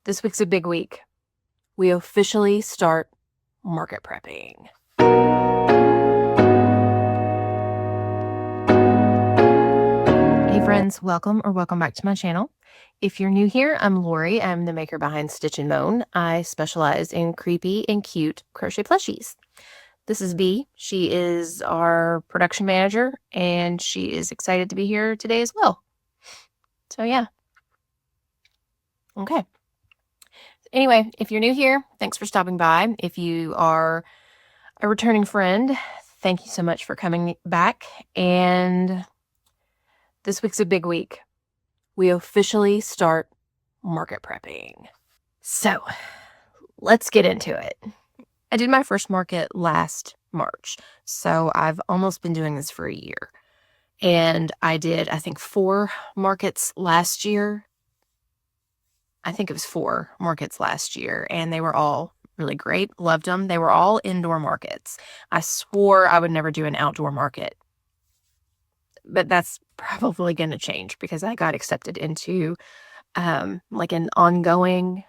This week's a big week. We officially start market prepping. Hey friends, welcome back to my channel. If you're new here, I'm Lori. I'm the maker behind Stitch and Moan. I specialize in creepy and cute crochet plushies. This is Bee. She is our production manager, and she is excited to be here today as well. So yeah. Okay. Anyway, if you're new here, thanks for stopping by. If you are a returning friend, thank you so much for coming back. And this week's a big week. We officially start market prepping. So let's get into it. I did my first market last March, so I've almost been doing this for a year. And I did, I think, 4 markets last year. I think it was 4 markets last year, and they were all really great. Loved them. They were all indoor markets. I swore I would never do an outdoor market, but that's probably going to change because I got accepted into like an ongoing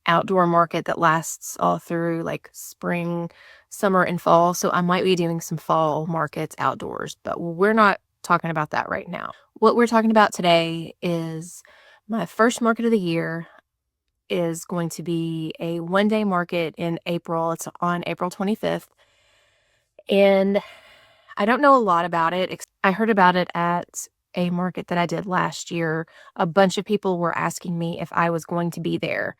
outdoor market that lasts all through like spring, summer, and fall. So I might be doing some fall markets outdoors, but we're not talking about that right now. What we're talking about today is my first market of the year is going to be a one-day market in April. It's on April 25th. And I don't know a lot about it. I heard about it at a market that I did last year. A bunch of people were asking me if I was going to be there,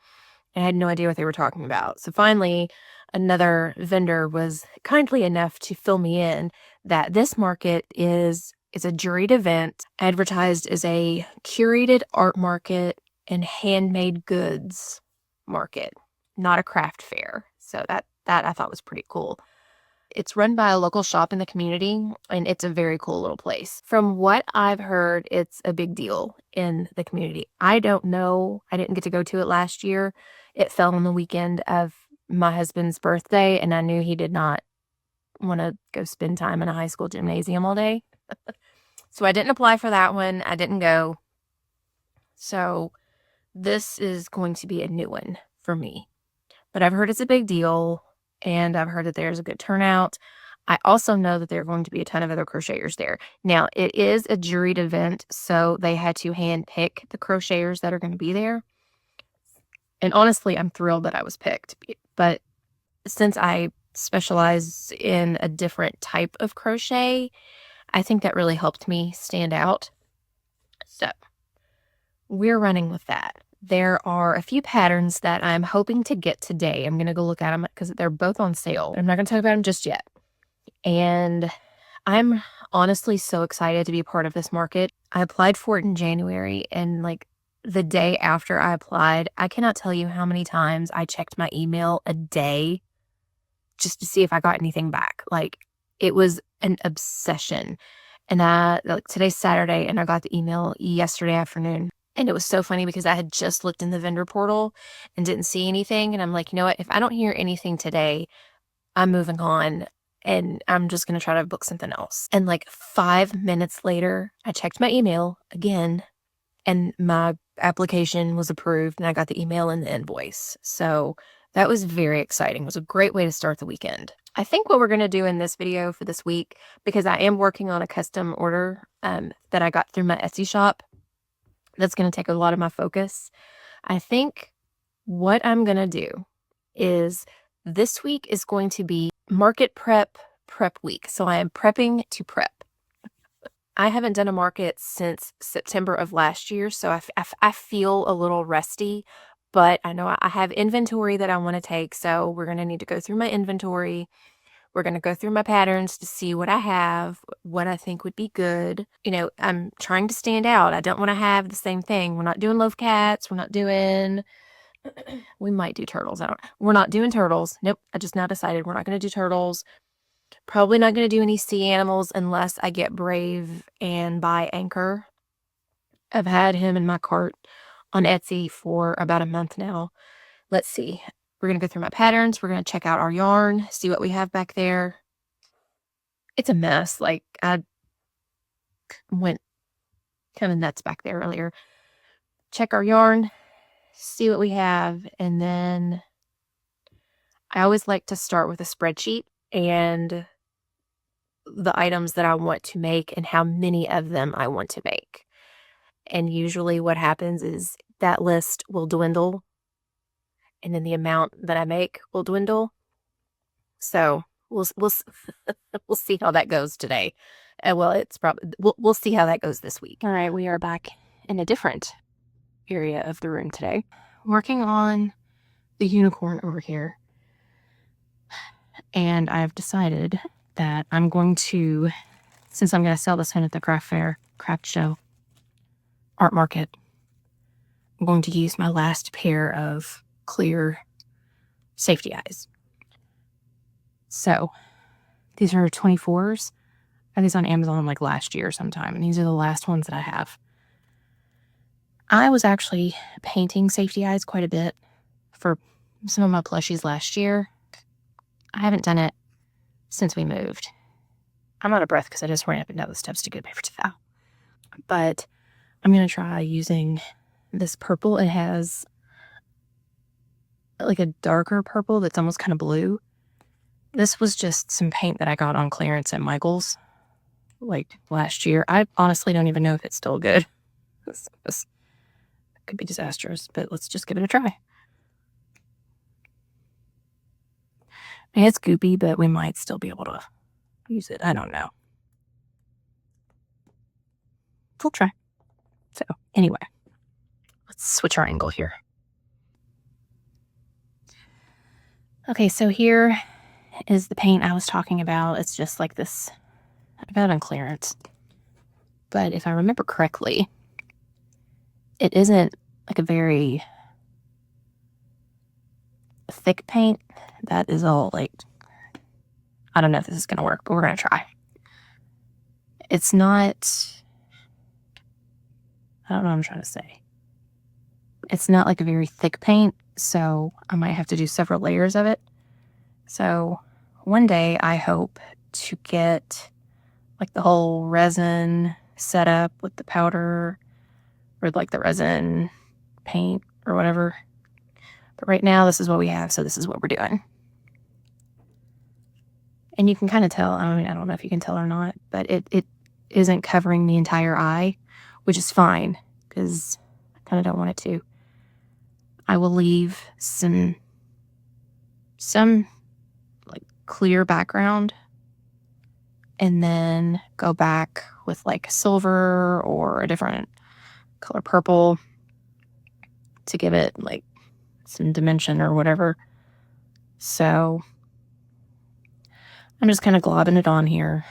and I had no idea what they were talking about. So finally, another vendor was kindly enough to fill me in that this market is a juried event advertised as a curated art market and handmade goods market, not a craft fair. So that I thought was pretty cool. It's run by a local shop in the community, and it's a very cool little place. From what I've heard, it's a big deal in the community. I don't know. I didn't get to go to it last year. It fell on the weekend of my husband's birthday, and I knew he did not want to go spend time in a high school gymnasium all day. So I didn't apply for that one. I didn't go. So this is going to be a new one for me. But I've heard it's a big deal, and I've heard that there's a good turnout. I also know that there are going to be a ton of other crocheters there. Now, it is a juried event, so they had to hand pick the crocheters that are going to be there. And honestly, I'm thrilled that I was picked. But since I specialize in a different type of crochet, I think that really helped me stand out. So we're running with that. There are a few patterns that I'm hoping to get today. I'm going to go look at them because they're both on sale. I'm not going to talk about them just yet. And I'm honestly so excited to be a part of this market. I applied for it in January, and like the day after I applied, I cannot tell you how many times I checked my email a day just to see if I got anything back. Like, it was an obsession. And today's Saturday, and I got the email yesterday afternoon. And it was so funny because I had just looked in the vendor portal and didn't see anything. And I'm like, you know what? If I don't hear anything today, I'm moving on, and I'm just going to try to book something else. And like 5 minutes later, I checked my email again, and my application was approved, and I got the email and the invoice. So that was very exciting. It was a great way to start the weekend. I think what we're going to do in this video for this week, because I am working on a custom order that I got through my Etsy shop, that's going to take a lot of my focus. I think what I'm going to do is this week is going to be market prep week. So I am prepping to prep. I haven't done a market since September of last year, so I feel a little rusty, but I know I have inventory that I want to take, so we're going to need to go through my inventory. We're going to go through my patterns to see what I have, what I think would be good. You know, I'm trying to stand out. I don't want to have the same thing. We're not doing love cats. We're not doing... We might do turtles. We're not doing turtles. Nope. I just now decided we're not going to do turtles. Probably not going to do any sea animals unless I get brave and buy Anchor. I've had him in my cart on Etsy for about a month now. Let's see. We're going to go through my patterns. We're going to check out our yarn, see what we have back there. It's a mess. Like, I went kind of nuts back there earlier. Check our yarn, see what we have, and then I always like to start with a spreadsheet and the items that I want to make and how many of them I want to make. And usually what happens is that list will dwindle and then the amount that I make will dwindle. So we'll see how that goes today. Well, it's probably we'll see how that goes this week. All right, we are back in a different area of the room today, working on the unicorn over here. And I've decided that I'm going to, since I'm going to sell this one at the craft show, art market, I'm going to use my last pair of clear safety eyes. So these are 24s. I got these on Amazon like last year sometime, and these are the last ones that I have. I was actually painting safety eyes quite a bit for some of my plushies last year. I haven't done it since we moved. I'm out of breath because I just ran up and down the steps to get a paper towel. But I'm going to try using this purple. It has like a darker purple that's almost kind of blue. This was just some paint that I got on clearance at Michael's like last year. I honestly don't even know if it's still good. This could be disastrous, but let's just give it a try. It's goopy, but we might still be able to use it. I don't know. We'll try. So anyway, let's switch our angle here. Okay, so here is the paint I was talking about. It's just like this. I got it on clearance. But if I remember correctly, it isn't like a very thick paint. That is all like, I don't know if this is going to work, but we're going to try. It's not, I don't know what I'm trying to say. It's not like a very thick paint, so I might have to do several layers of it. So one day I hope to get like the whole resin set up with the powder or like the resin paint or whatever. But right now this is what we have, so this is what we're doing. And you can kind of tell, I mean, I don't know if you can tell or not, but it isn't covering the entire eye, which is fine because I kind of don't want it to. I will leave some like clear background and then go back with like silver or a different color purple to give it like some dimension or whatever. So I'm just kind of globbing it on here.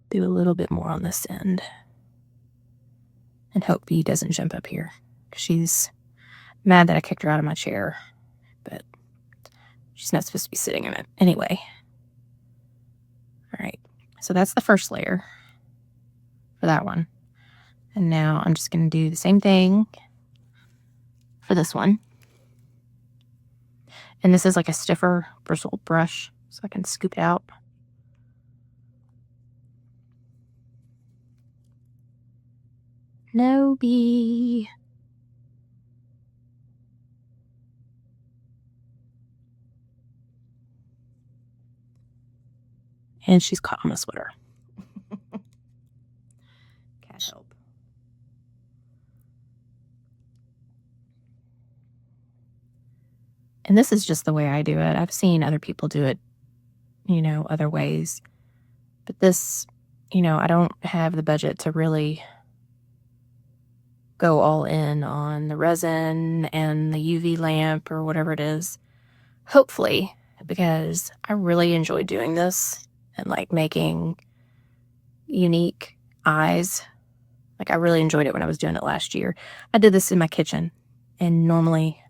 Do a little bit more on this end. And hope Bee doesn't jump up here. She's mad that I kicked her out of my chair. But she's not supposed to be sitting in it. Anyway. Alright. So that's the first layer for that one. And now I'm just going to do the same thing for this one. And this is like a stiffer bristle brush, so I can scoop it out. No, Bee. And she's caught on a sweater. Can't help. And this is just the way I do it. I've seen other people do it, you know, other ways. But this, you know, I don't have the budget to really go all in on the resin and the UV lamp or whatever it is. Hopefully, because I really enjoy doing this and like making unique eyes. Like I really enjoyed it when I was doing it last year. I did this in my kitchen, and normally,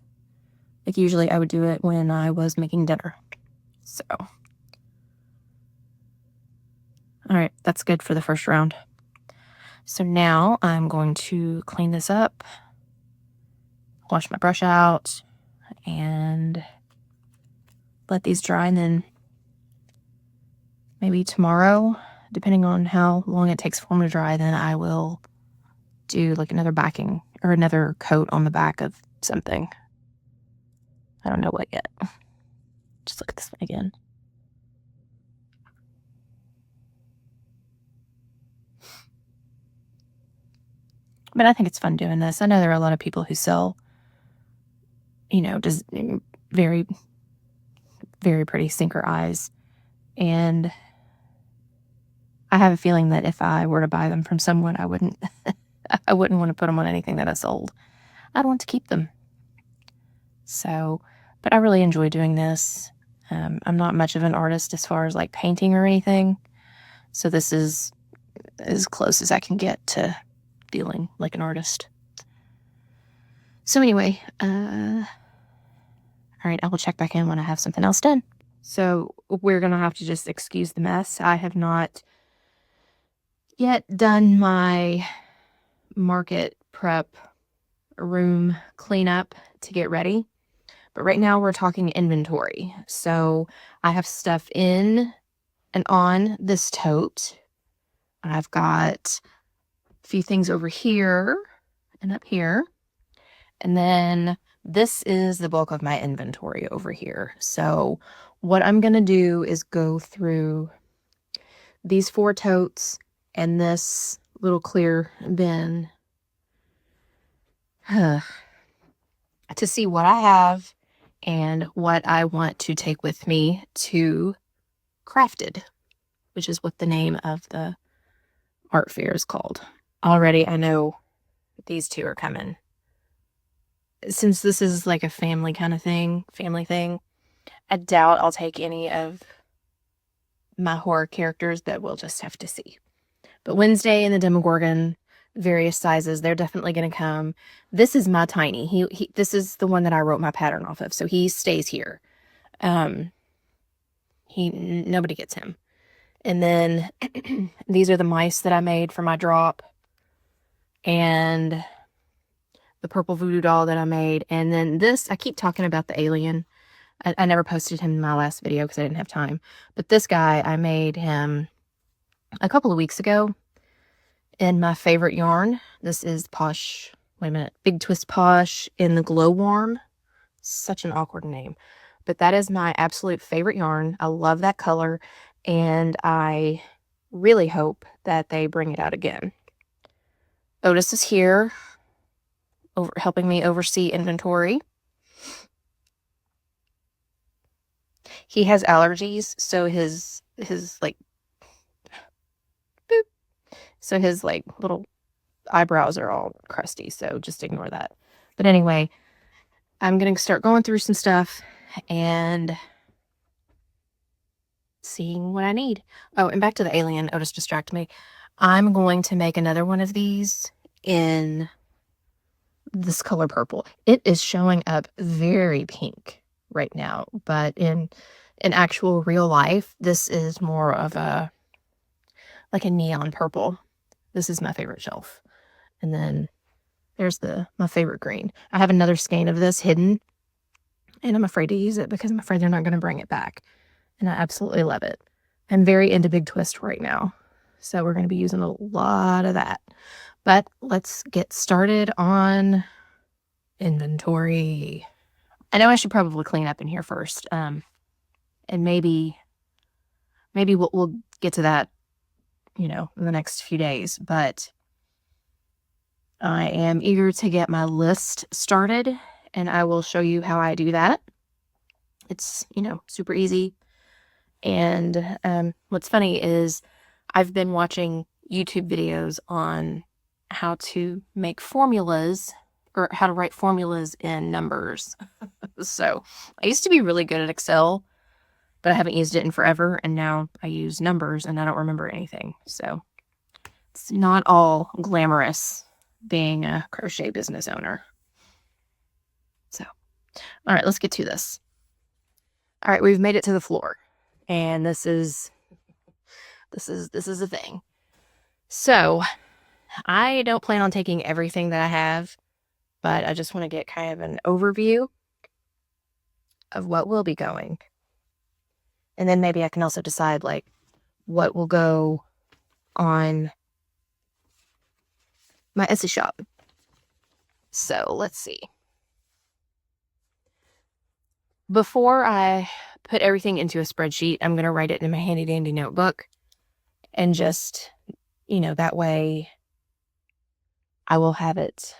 like usually I would do it when I was making dinner. So, all right, that's good for the first round. So now I'm going to clean this up, wash my brush out, and let these dry, and then maybe tomorrow, depending on how long it takes for them to dry, then I will do like another backing or another coat on the back of something. I don't know what yet. Just look at this one again. But I think it's fun doing this. I know there are a lot of people who sell, just very, very pretty sinker eyes. And I have a feeling that if I were to buy them from someone, I wouldn't want to put them on anything that I sold. I'd want to keep them. So, but I really enjoy doing this. I'm not much of an artist as far as like painting or anything. So this is as close as I can get to feeling like an artist. So anyway, all right, I will check back in when I have something else done. So we're going to have to just excuse the mess. I have not yet done my market prep room cleanup to get ready. But right now we're talking inventory. So I have stuff in and on this tote. I've got a few things over here and up here. And then this is the bulk of my inventory over here. So what I'm going to do is go through these 4 totes and this little clear bin to see what I have and what I want to take with me to Crafted, which is what the name of the art fair is called. Already I know these 2 are coming. Since this is like a family thing, I doubt I'll take any of my horror characters, but we'll just have to see. But Wednesday and the Demogorgon, various sizes, they're definitely going to come. This is my tiny. This is the one that I wrote my pattern off of, so he stays here. Nobody gets him. And then these are the mice that I made for my drop, and the purple voodoo doll that I made. And then this, I keep talking about the alien. I never posted him in my last video because I didn't have time. But this guy, I made him a couple of weeks ago in my favorite yarn. This is Posh, wait a minute, Big Twist Posh in the Glow Warm. Such an awkward name. But that is my absolute favorite yarn. I love that color. And I really hope that they bring it out again. Otis is here, helping me oversee inventory. He has allergies, so his like boop. So his like little eyebrows are all crusty, so just ignore that. But anyway, I'm going to start going through some stuff and seeing what I need. Oh, and back to the alien. Otis distracted me. I'm going to make another one of these in this color purple. It is showing up very pink right now, but in actual real life, this is more of a neon purple. This is my favorite shelf. And then there's my favorite green. I have another skein of this hidden, and I'm afraid to use it because I'm afraid they're not going to bring it back. And I absolutely love it. I'm very into Big Twist right now, so we're going to be using a lot of that. But let's get started on inventory. I know I should probably clean up in here first, and maybe we'll get to that, in the next few days. But I am eager to get my list started, and I will show you how I do that. It's, super easy. And what's funny is I've been watching YouTube videos on how to make formulas or how to write formulas in numbers. So I used to be really good at Excel, but I haven't used it in forever. And now I use numbers and I don't remember anything. So it's not all glamorous being a crochet business owner. So, all right, let's get to this. All right, we've made it to the floor, and this is a thing. So I don't plan on taking everything that I have, but I just want to get kind of an overview of what will be going. And then maybe I can also decide, what will go on my Etsy shop. So let's see. Before I put everything into a spreadsheet, I'm going to write it in my handy dandy notebook, and just, that way I will have it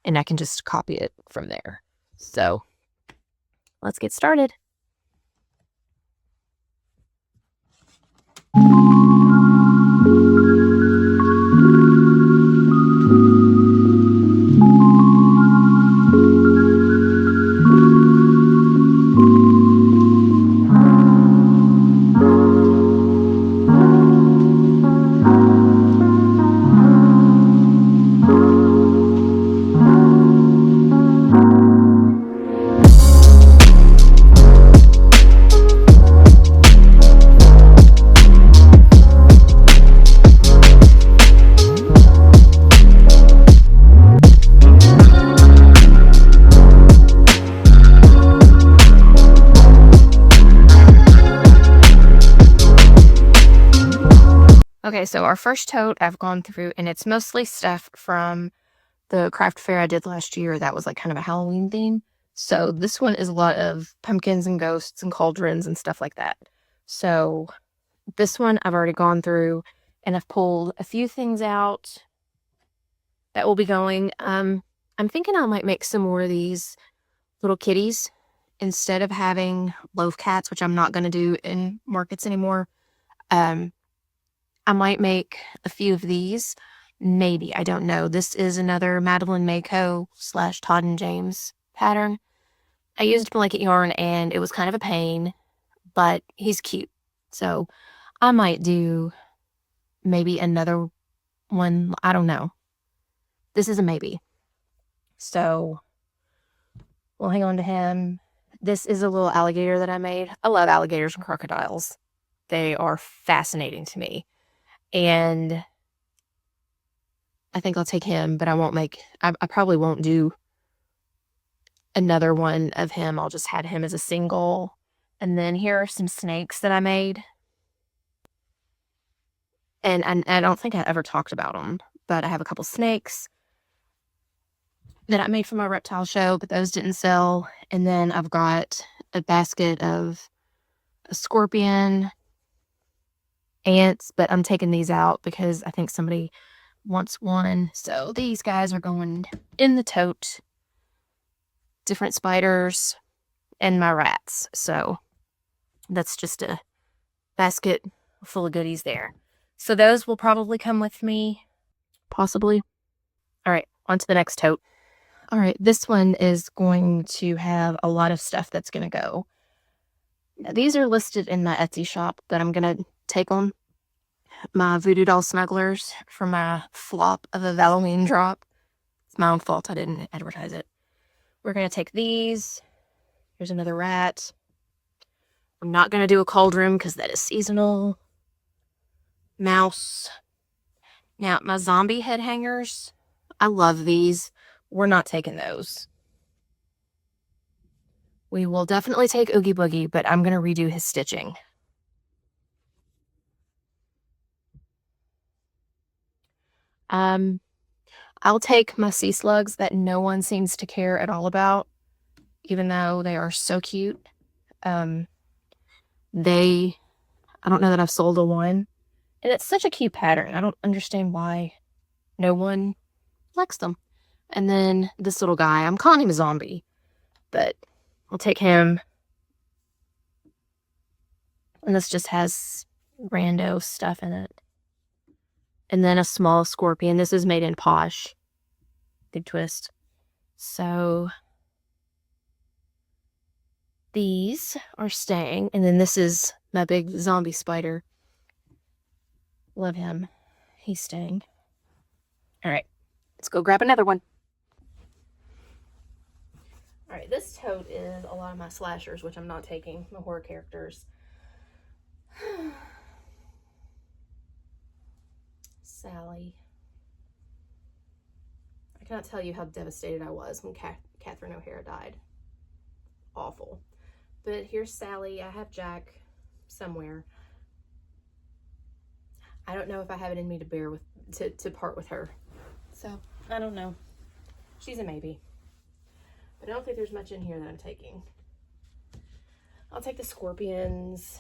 and I can just copy it from there. So let's get started. Okay, so our first tote I've gone through, and it's mostly stuff from the craft fair I did last year that was like kind of a Halloween theme. So this one is a lot of pumpkins and ghosts and cauldrons and stuff like that. So this one I've already gone through, and I've pulled a few things out that will be going. I'm thinking I might make some more of these little kitties instead of having loaf cats, which I'm not going to do in markets anymore. I might make a few of these. Maybe. I don't know. This is another Madeline Mayco / Todd and James pattern. I used blanket yarn and it was kind of a pain, but he's cute. So I might do maybe another one. I don't know. This is a maybe. So we'll hang on to him. This is a little alligator that I made. I love alligators and crocodiles. They are fascinating to me. And I think I'll take him, but I probably won't do another one of him. I'll just have him as a single. And then here are some snakes that I made. And I don't think I ever talked about them, but I have a couple snakes that I made for my reptile show, but those didn't sell. And then I've got a basket of a scorpion, ants, but I'm taking these out because I think somebody wants one. So these guys are going in the tote. Different spiders and my rats. So that's just a basket full of goodies there. So those will probably come with me, possibly. All right, on to the next tote. All right, this one is going to have a lot of stuff that's going to go. Now, these are listed in my Etsy shop that I'm going to take on. My voodoo doll snugglers for my flop of a Halloween drop. It's my own fault. I didn't advertise it. We're going to take these. Here's another rat. I'm not going to do a cauldron because that is seasonal. Mouse. Now, my zombie head hangers. I love these. We're not taking those. We will definitely take Oogie Boogie, but I'm going to redo his stitching. I'll take my sea slugs that no one seems to care at all about, even though they are so cute. I don't know that I've sold a one. And it's such a cute pattern. I don't understand why no one likes them. And then this little guy, I'm calling him a zombie, but I'll take him. And this just has rando stuff in it. And then a small scorpion. This is made in Posh. Big twist. So these are staying. And then this is my big zombie spider. Love him. He's staying. All right. Let's go grab another one. All right. This tote is a lot of my slashers, which I'm not taking. My horror characters. Sally. I cannot tell you how devastated I was when Catherine O'Hara died. Awful. But here's Sally. I have Jack somewhere. I don't know if I have it in me to bear with, to part with her. So, I don't know. She's a maybe. But I don't think there's much in here that I'm taking. I'll take the scorpions.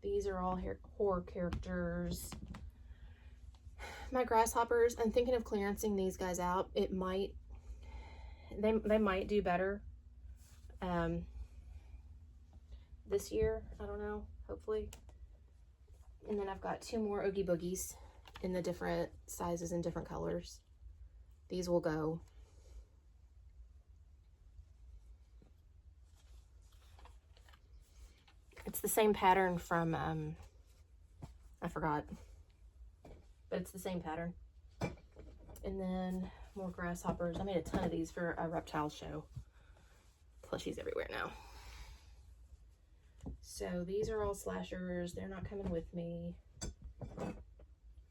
These are all horror characters. My grasshoppers, I'm thinking of clearancing these guys out. It might, they might do better this year. I don't know, hopefully. And then I've got 2 more Oogie Boogies in the different sizes and different colors. These will go. It's the same pattern from, I forgot, but it's the same pattern. And then more grasshoppers. I made a ton of these for a reptile show. Plushies everywhere now. So these are all slashers. They're not coming with me.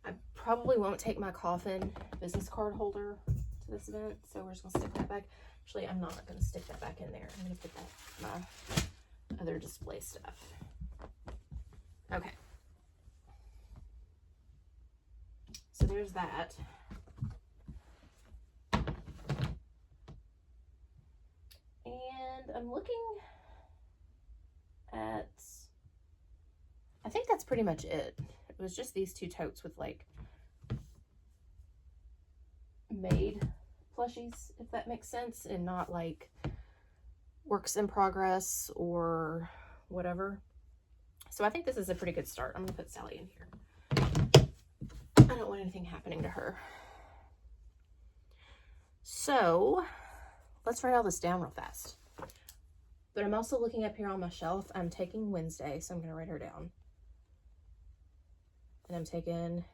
I probably won't take my coffin business card holder to this event, so we're just gonna stick that back. Actually, I'm not gonna stick that back in there. I'm gonna put that my other display stuff. Okay. So there's that. And I'm looking at, I think that's pretty much it. It was just these 2 totes with like made plushies, if that makes sense, and not like works in progress or whatever. So I think this is a pretty good start. I'm gonna put Sally in here. I don't want anything happening to her. So let's write all this down real fast. But I'm also looking up here on my shelf. I'm taking Wednesday, so I'm gonna write her down. And I'm taking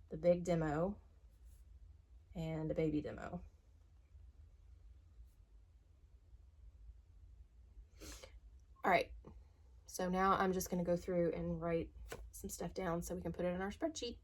the big demo and the baby demo. All right, so now I'm just gonna go through and write some stuff down so we can put it in our spreadsheet.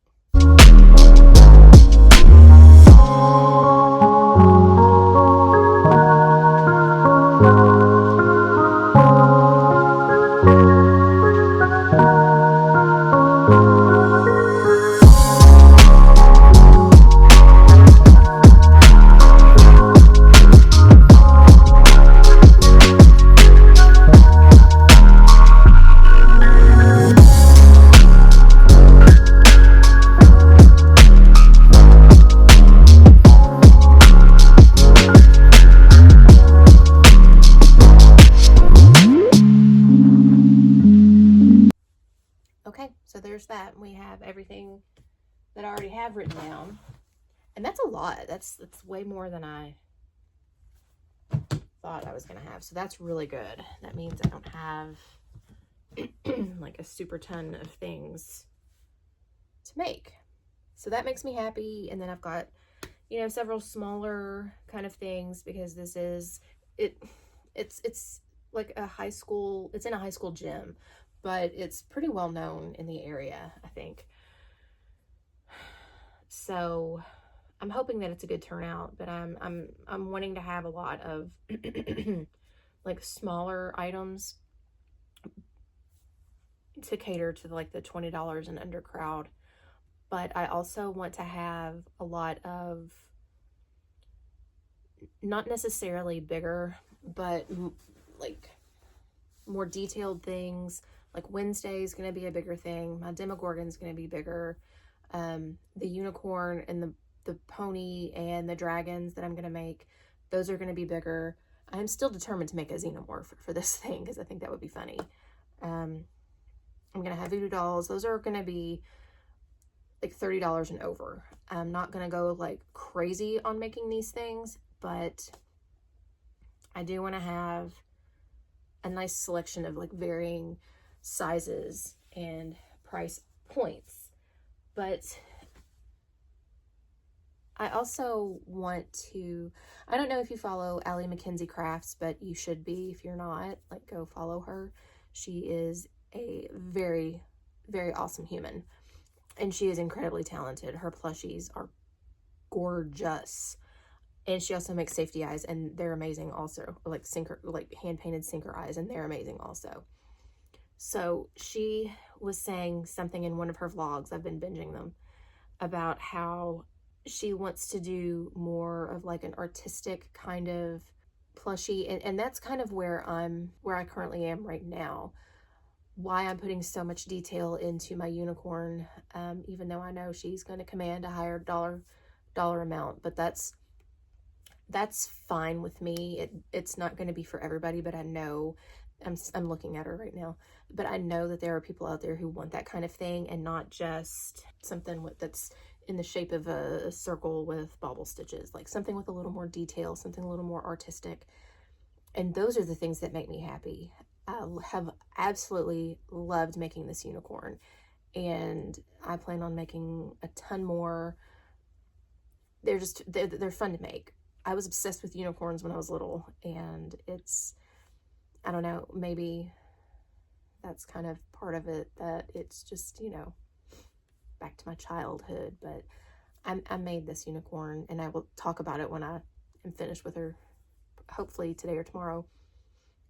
Okay, so there's that. We have everything that I already have written down. And that's a lot. That's way more than I thought I was going to have. So that's really good. That means I don't have like a super ton of things to make. So that makes me happy. And then I've got, you know, several smaller kind of things because this is, it's like a high school, it's in a high school gym, but it's pretty well known in the area, I think. So I'm hoping that it's a good turnout, but I'm wanting to have a lot of like smaller items to cater to like the $20 and under crowd. But I also want to have a lot of not necessarily bigger, but like more detailed things. Like Wednesday is going to be a bigger thing. My Demogorgon is going to be bigger. The unicorn and the pony and the dragons that I'm going to make, those are going to be bigger. I'm still determined to make a xenomorph for this thing because I think that would be funny. I'm going to have voodoo dolls. Those are going to be like $30 and over. I'm not going to go like crazy on making these things, but I do want to have a nice selection of like varying sizes and price points. But I also want to, I don't know if you follow Allie McKenzie Crafts, but you should be. If you're not, like, go follow her. She is a very, very awesome human, and she is incredibly talented. Her plushies are gorgeous. And she also makes safety eyes, and they're amazing also. Like hand-painted sinker eyes, and they're amazing also. So she was saying something in one of her vlogs, I've been binging them, about how she wants to do more of like an artistic kind of plushie. And that's kind of where I currently am right now. Why I'm putting so much detail into my unicorn, even though I know she's going to command a higher dollar amount, but that's fine with me. It's not going to be for everybody, but I know, I'm looking at her right now, but I know that there are people out there who want that kind of thing, and not just something that's in the shape of a circle with bobble stitches, like something with a little more detail, something a little more artistic. And those are the things that make me happy. I have absolutely loved making this unicorn, and I plan on making a ton more. They're fun to make. I was obsessed with unicorns when I was little, and I don't know, maybe that's kind of part of it, that it's just, back to my childhood. But I made this unicorn, and I will talk about it when I am finished with her, hopefully today or tomorrow.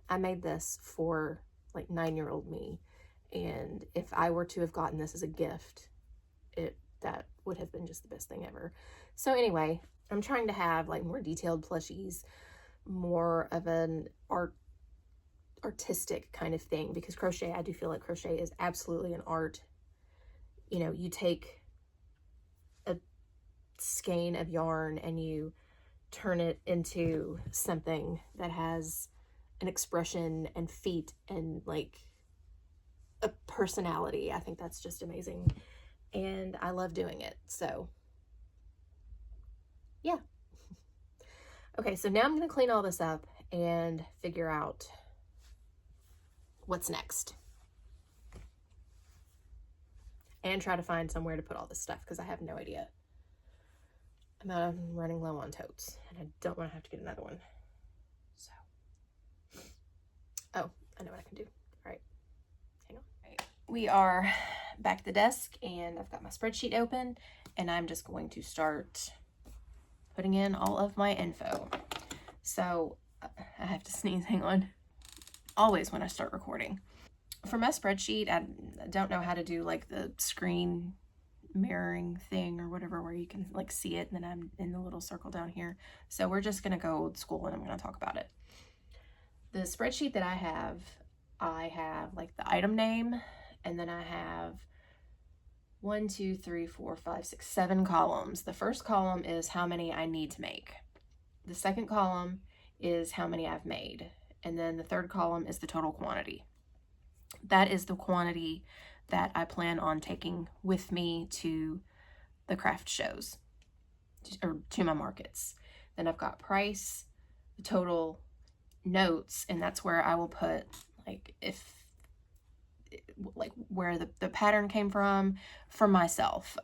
I made this for like 9-year-old me, and if I were to have gotten this as a gift, that would have been just the best thing ever. So anyway, I'm trying to have like more detailed plushies, more of an artistic kind of thing, because crochet, I do feel like crochet is absolutely an art. You take a skein of yarn and you turn it into something that has an expression and feet and like a personality. I think that's just amazing, and I love doing it. So yeah. Okay, so now I'm going to clean all this up and figure out what's next, and try to find somewhere to put all this stuff, because I have no idea. I'm running low on totes, and I don't want to have to get another one. So, oh, I know what I can do. All right, hang on. All right. We are back at the desk, and I've got my spreadsheet open, and I'm just going to start putting in all of my info. So I have to sneeze, hang on. Always when I start recording. For my spreadsheet, I don't know how to do like the screen mirroring thing or whatever, where you can like see it, and then I'm in the little circle down here. So we're just going to go old school, and I'm going to talk about it. The spreadsheet that I have like the item name, and then I have 1, 2, 3, 4, 5, 6, 7 columns. The first column is how many I need to make. The second column is how many I've made. And then the third column is the total quantity. That is the quantity that I plan on taking with me to the craft shows, or to my markets. Then I've got price, the total, notes, and that's where I will put like where the pattern came from for myself.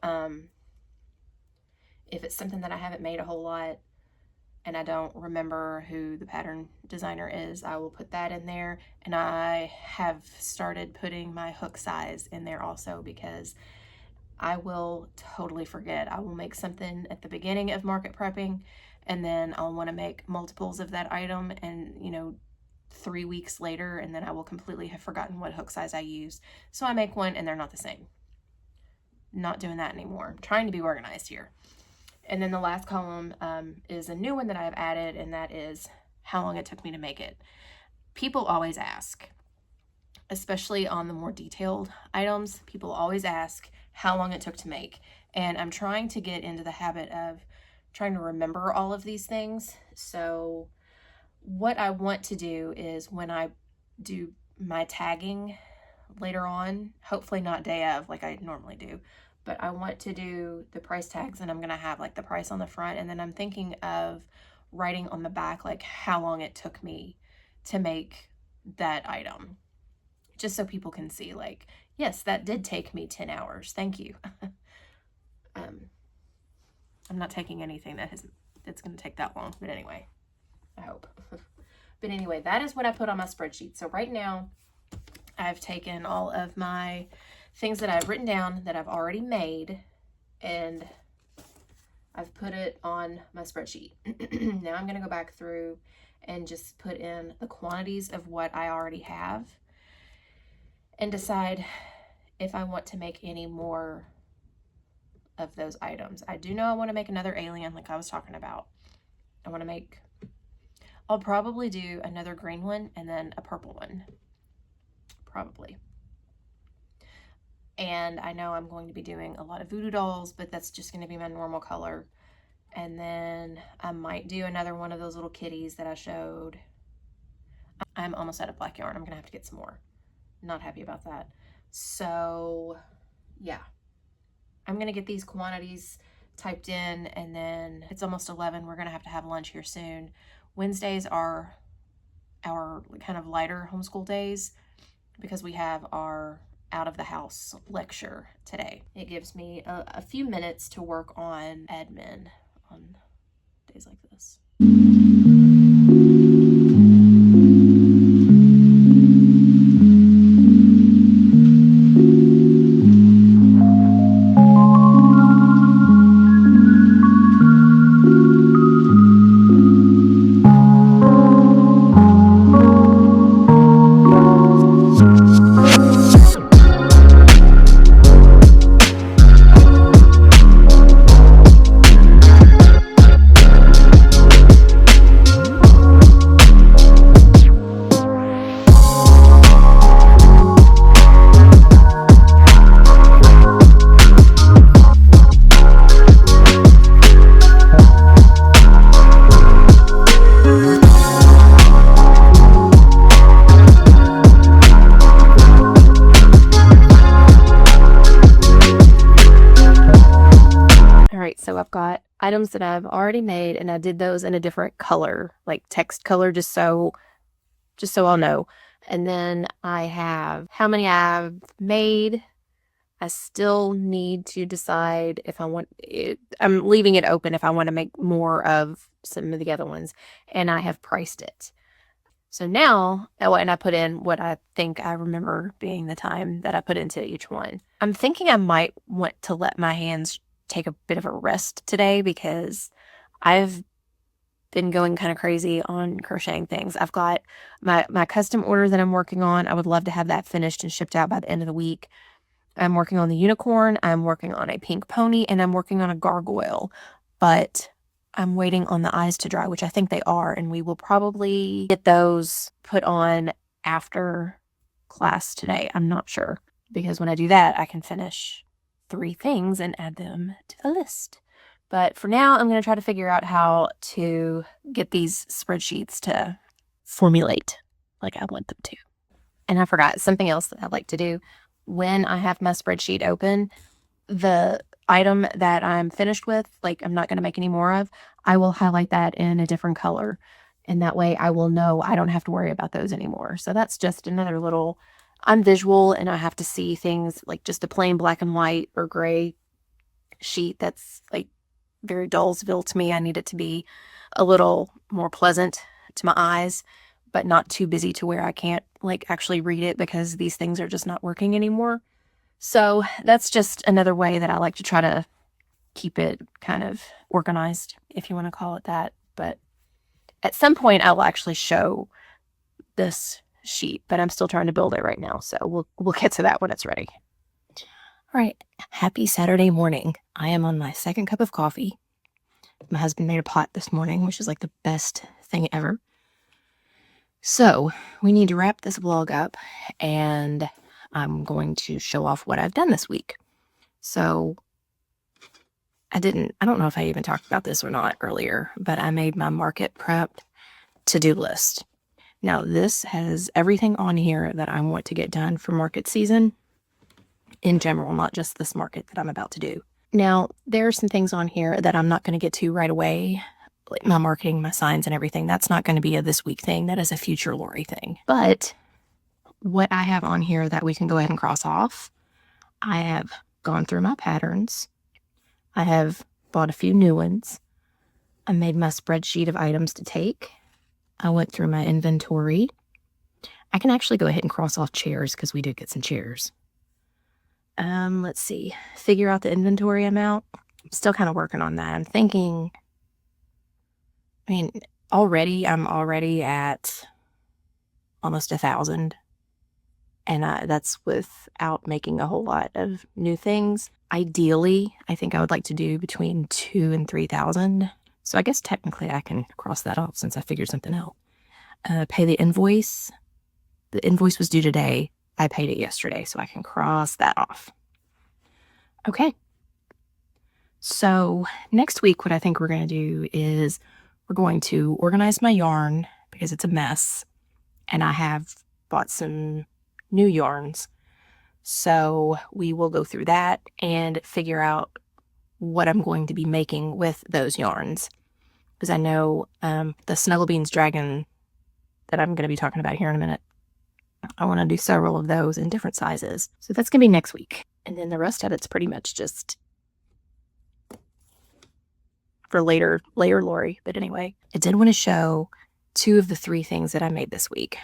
If it's something that I haven't made a whole lot and I don't remember who the pattern designer is, I will put that in there. And I have started putting my hook size in there also, because I will totally forget. I will make something at the beginning of market prepping, and then I'll want to make multiples of that item, and 3 weeks later, and then I will completely have forgotten what hook size I used. So I make one and they're not the same. Not doing that anymore. I'm trying to be organized here. And then the last column is a new one that I've added, and that is how long it took me to make it. People always ask, especially on the more detailed items, people always ask how long it took to make. And I'm trying to get into the habit of trying to remember all of these things. So what I want to do is, when I do my tagging later on, hopefully not day of like I normally do, but I want to do the price tags, and I'm going to have like the price on the front, and then I'm thinking of writing on the back like how long it took me to make that item, just so people can see like, yes, that did take me 10 hours. Thank you. I'm not taking anything that's going to take that long, but anyway, I hope. But anyway, that is what I put on my spreadsheet. So right now I've taken all of my things that I've written down that I've already made, and I've put it on my spreadsheet. Now I'm going to go back through and just put in the quantities of what I already have and decide if I want to make any more of those items. I do know I want to make another alien like I was talking about. I'll probably do another green one and then a purple one. Probably. And I know I'm going to be doing a lot of voodoo dolls, but that's just going to be my normal color. And then I might do another one of those little kitties that I showed. I'm almost out of black yarn. I'm going to have to get some more. Not happy about that. So, yeah. I'm going to get these quantities typed in, and then it's almost 11. We're going to have lunch here soon. Wednesdays are our kind of lighter homeschool days because we have our out of the house lecture today. It gives me a few minutes to work on admin on days like this. So I've got items that I've already made, and I did those in a different color, like text color, just so I'll know. And then I have how many I've made. I still need to decide if I want it. I'm leaving it open if I want to make more of some of the other ones, and I have priced it. So now, and I put in what I think I remember being the time that I put into each one. I'm thinking I might want to let my hands take a bit of a rest today because I've been going kind of crazy on crocheting things. I've got my custom order that I'm working on. I would love to have that finished and shipped out by the end of the week. I'm working on the unicorn, I'm working on a pink pony, and I'm working on a gargoyle, but I'm waiting on the eyes to dry, which I think they are, and we will probably get those put on after class today. I'm not sure, because when I do that, I can finish 3 things and add them to the list. But for now, I'm going to try to figure out how to get these spreadsheets to formulate like I want them to. And I forgot something else that I like to do. When I have my spreadsheet open, the item that I'm finished with, like I'm not going to make any more of, I will highlight that in a different color. And that way I will know I don't have to worry about those anymore. So that's just another little, I'm visual and I have to see things like just a plain black and white or gray sheet that's like very Dullsville to me. I need it to be a little more pleasant to my eyes, but not too busy to where I can't like actually read it because these things are just not working anymore. So that's just another way that I like to try to keep it kind of organized, if you want to call it that. But at some point I will actually show this sheet, but I'm still trying to build it right now. So we'll get to that when it's ready. All right. Happy Saturday morning. I am on my second cup of coffee. My husband made a pot this morning, which is like the best thing ever. So we need to wrap this vlog up, and I'm going to show off what I've done this week. So I don't know if I even talked about this or not earlier, but I made my market prep to-do list. Now this has everything on here that I want to get done for market season in general, not just this market that I'm about to do. Now there are some things on here that I'm not going to get to right away, like my marketing, my signs and everything. That's not going to be a this week thing. That is a future Lori thing. But what I have on here that we can go ahead and cross off, I have gone through my patterns. I have bought a few new ones. I made my spreadsheet of items to take. I went through my inventory. I can actually go ahead and cross off chairs because we did get some chairs. Let's see. Figure out the inventory amount. still kind of working on that. I'm thinking, I mean, I'm already at almost 1,000. And that's without making a whole lot of new things. Ideally, I think I would like to do between 2,000 and 3,000. So I guess technically I can cross that off since I figured something out. Pay the invoice. The invoice was due today. I paid it yesterday, so I can cross that off. Okay. So next week, what I think we're going to do is we're going to organize my yarn because it's a mess. And I have bought some new yarns. So we will go through that and figure out what I'm going to be making with those yarns. Because I know the Snuggle Beans Dragon that I'm going to be talking about here in a minute, I want to do several of those in different sizes. So that's going to be next week. And then the rest of it's pretty much just for later Lori. But anyway, I did want to show 2 of the 3 things that I made this week.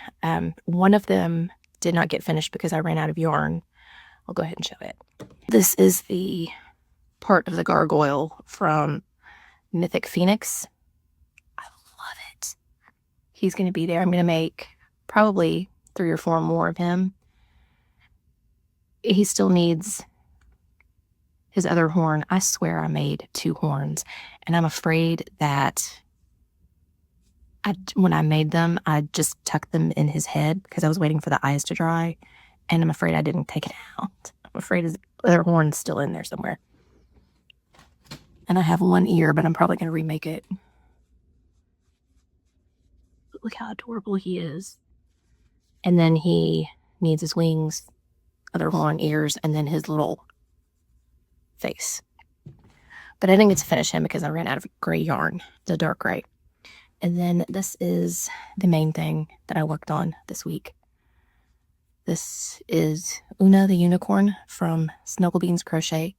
One of them did not get finished because I ran out of yarn. I'll go ahead and show it. This is the part of the gargoyle from Mythic Phoenix. I love it. He's going to be there. I'm going to make probably 3 or 4 more of him. He still needs his other horn. I swear I made 2 horns, and I'm afraid that when I made them, I just tucked them in his head because I was waiting for the eyes to dry, and I'm afraid I didn't take it out. I'm afraid his other horn's still in there somewhere. And I have 1 ear, but I'm probably going to remake it. Look how adorable he is. And then he needs his wings, other horn, ears, and then his little face. But I didn't get to finish him because I ran out of gray yarn, the dark gray. And then this is the main thing that I worked on this week. This is Una the unicorn from Snuggle Beans Crochet.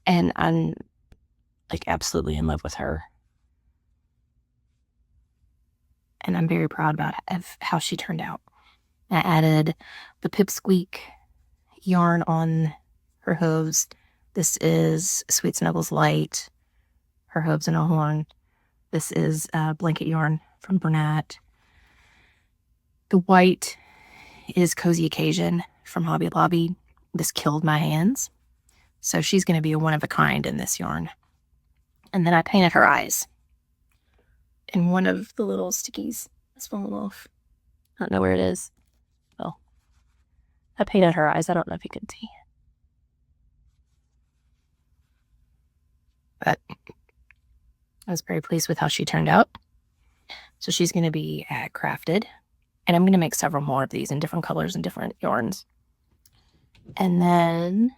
And I'm like absolutely in love with her. And I'm very proud of how she turned out. I added the Pipsqueak yarn on her hooves. This is Sweet Snuggles Light, her hooves and a horn. This is blanket yarn from Bernat. The white is Cozy Occasion from Hobby Lobby. This killed my hands. So she's going to be a one of a kind in this yarn. And then I painted her eyes. And one of the little stickies has fallen off. I don't know where it is. Well, I painted her eyes. I don't know if you can see. But I was very pleased with how she turned out. So she's going to be at Crafted. And I'm going to make several more of these in different colors and different yarns. And then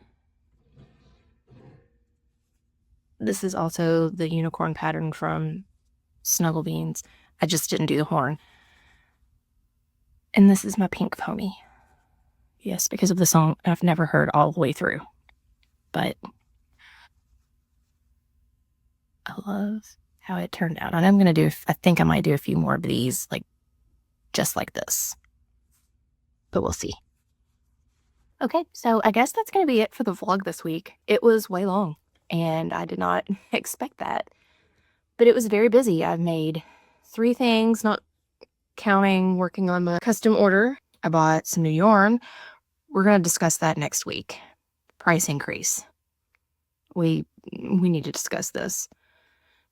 this is also the unicorn pattern from Snuggle Beans. I just didn't do the horn. And this is my pink pony. Yes, because of the song I've never heard all the way through. But I love how it turned out. And I'm going to do, I think I might do a few more of these, like, just like this. But we'll see. Okay, so I guess that's going to be it for the vlog this week. It was way long, and I did not expect that. But it was very busy. I've made 3 things, not counting working on the custom order. I bought some new yarn. We're going to discuss that next week. Price increase. We need to discuss this.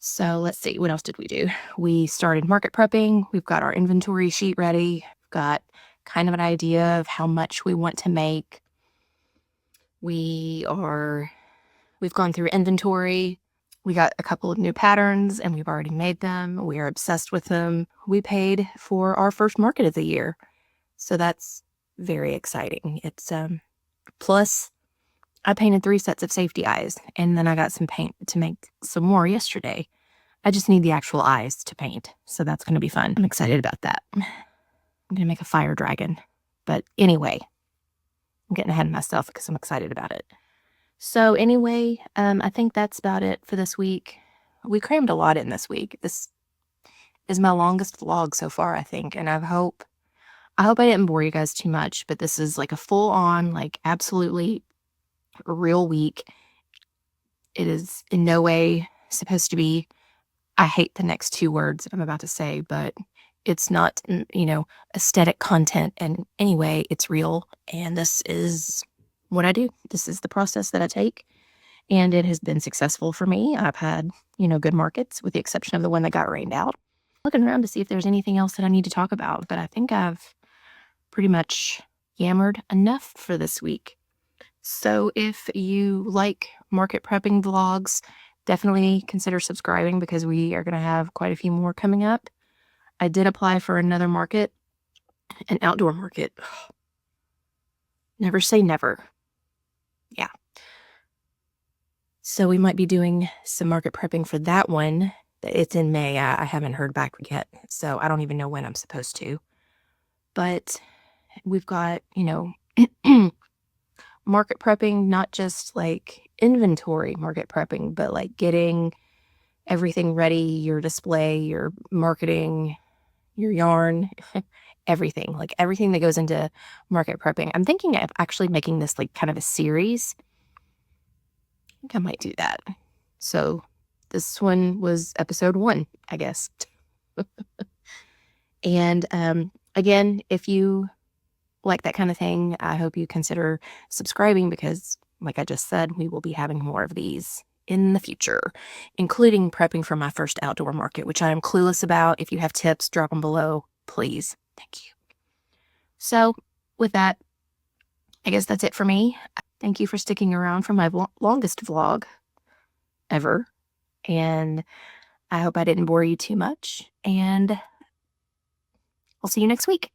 So let's see, what else did we do? We started market prepping. We've got our inventory sheet ready. We've got kind of an idea of how much we want to make. We've gone through inventory. We got a couple of new patterns and we've already made them. We are obsessed with them. We paid for our first market of the year. So that's very exciting. It's plus I painted 3 sets of safety eyes and then I got some paint to make some more yesterday. I just need the actual eyes to paint. So that's going to be fun. I'm excited about that. I'm going to make a fire dragon. But anyway, I'm getting ahead of myself because I'm excited about it. So anyway, I think that's about it for this week. We crammed a lot in this week. This is my longest vlog so far, I think. And I hope I didn't bore you guys too much, but this is like a full on, like absolutely real week. It is in no way supposed to be, I hate the next two words that I'm about to say, but it's not, aesthetic content in any way. It's real. And this is what I do. This is the process that I take. And it has been successful for me. I've had, good markets with the exception of the one that got rained out. Looking around to see if there's anything else that I need to talk about, but I think I've pretty much yammered enough for this week. So if you like market prepping vlogs, definitely consider subscribing because we are going to have quite a few more coming up. I did apply for another market, an outdoor market. Never say never. Yeah. So we might be doing some market prepping for that one. It's in May. I haven't heard back yet, so I don't even know when I'm supposed to. But we've got, market prepping, not just like inventory market prepping, but like getting everything ready, your display, your marketing, your yarn, everything, like everything that goes into market prepping. I'm thinking of actually making this like kind of a series. I think I might do that. So this one was episode 1, I guess. And again, if you like that kind of thing, I hope you consider subscribing because, like I just said, we will be having more of these in the future, including prepping for my first outdoor market, which I am clueless about. If you have tips, drop them below, please. Thank you. So with that, I guess that's it for me. Thank you for sticking around for my longest vlog ever. And I hope I didn't bore you too much. And I'll see you next week.